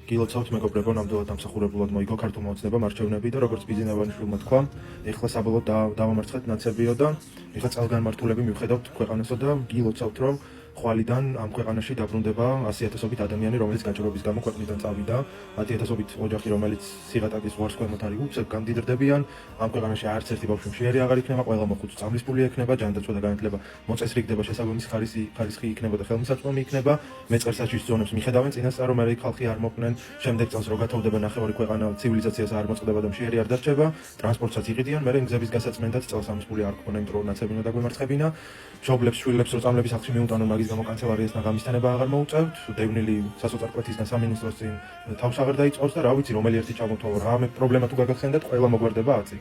გილოცავთ მეგობრებო, ნამდვილად დამსახურებულად მოიგო ქართულმა ოცნებამ არჩევნები და როგორც ბიზნესმენებმა თქვა, ეხლა საბოლოოდ დავამარცხეთ ნაცებიო და ეხლა წელგანმართულები მივხედავთ ქვეყანასო და გილოცავთ რომ ხვალიდან ამ ქვეყანაში დაბრუნდება 100,000-ობით ადამიანი, რომელიც გაჭირვების გამო ქვეყნიდან წავიდა, 10,000-ობით ოჯახი, რომელიც სიღატაკის ვარსკვლავად არის უცებ გამდიდრდებიან, ამ ქვეყანაში არც ერთი ბავშვი მშიერი აღარ იქნება, ყველა მოხუცი წამლისპული ექნება, ჯანდაცვა და განათლება მოწესრიგდება, შესაბამისი ხარისხი იქნება და ხელმისაწვდომი იქნება, მეწყერსაჭრის ზონებს მიხედავენ წინასწარ რომ ერთი ხალხი არ მოყვნენ, შემდეგ წელს რო გათავდება ნახევარი ქვეყანა ცივილიზაციას არ მოწყდება და მშიერი არ დარჩება, ტრანსპორტსაც იყიდიან, მე გზების გასაწმენდად წელს ამისπული არ გქონა, იმიტომ რომ ნაცებინა დაგვემარცხებინა, მშობლებს, შვილებს რო წამლების სახლში მიუტანონ, მაგის გამო კანცელარიას ნაღამისთანება აღარ მოუწევთ, დევნილი სასოწარკვეთისგან სამინისტროს წინ თავს აღარ დაიწყოს და რა ვიცი, რომელი ერთი ჩამოთვალო, რა პრობლემა თუ გაგახსენდათ, ყველა მოგვარდება აწი.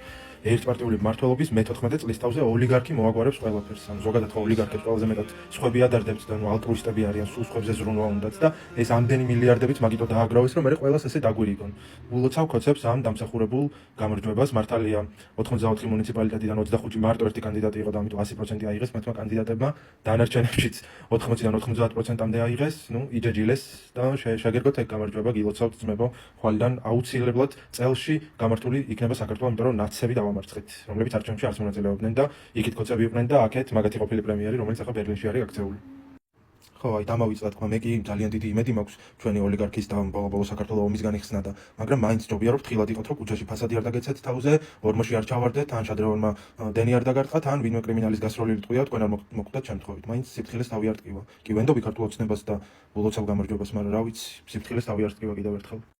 ერთპარტიული მმართველობის მე-14 წლის თავზე ოლიგარქი მოაგვარებს ყველაფერს. ანუ ზოგადად ოლიგარქებს ყველაზე მეტად სხვები ადარდებთ და ალტრუისტები არიან, სულ სხვებზე ზრუნვა უნდათ და ეს ამდენი მილიარდებით მაგიტო დააგროვეს, რომ მე ყველას ესე დაგვირიგონ. ულოცავ ქოცებს ამ დამსახურებულ გამარჯვებას. მართალია 84 მუნიციპალიტეტიდან 25 მარტო ერთი კანდიდატი იყო და ამიტომ 100% აიღეს მათმა კანდიდატებმა. დანარჩენებშიც 80-დან 90%-მდე აიღეს, იჯეჯილეს და შეგერგოთ ეგ გამარჯვება, გილოცავთ ძმებო, ხვალიდან აუცილებლად წელში გამართული იქნება საქართველო, იმიტომ რომ ნაცები დავამარცხეთ, რომლებიც არჩევნებში არც მონაწილეობდნენ და იქით ქოცები იყვნენ და აქეთ მაგათი ყოფილი პრემიერი, რომელიც ახლა ბერლინში არის გაქცეული. ხო, აი დამავიწყდა თქვა, მე კი ძალიან დიდი იმედი მაქვს ჩვენი ოლიგარქის და ბოლო საქართველოს ომის განიხსნა და მაგრამ მაინც ჯობია რომ ფრთხილად იყოთ, რომ ქუჩაში ფასადი არ დაგეცეთ თავზე, ორმოში არ ჩავარდეთ, ან შადრეველმა დენი არ დაგარტყათ, ან ვინმე კრიმინალის გასროლილი ტყვია, თქვენ არ მოკვდათ შემთხვევით. მაინც სიფრთხილეს თავი არ ტკივა. კი ვენდობი ქართულ ოცნებას და ულოცავ გამარჯვებას, მაგრამ რა ვიცი, სიფრთხილეს თავი არ ტკივა კიდევ ერთხელ.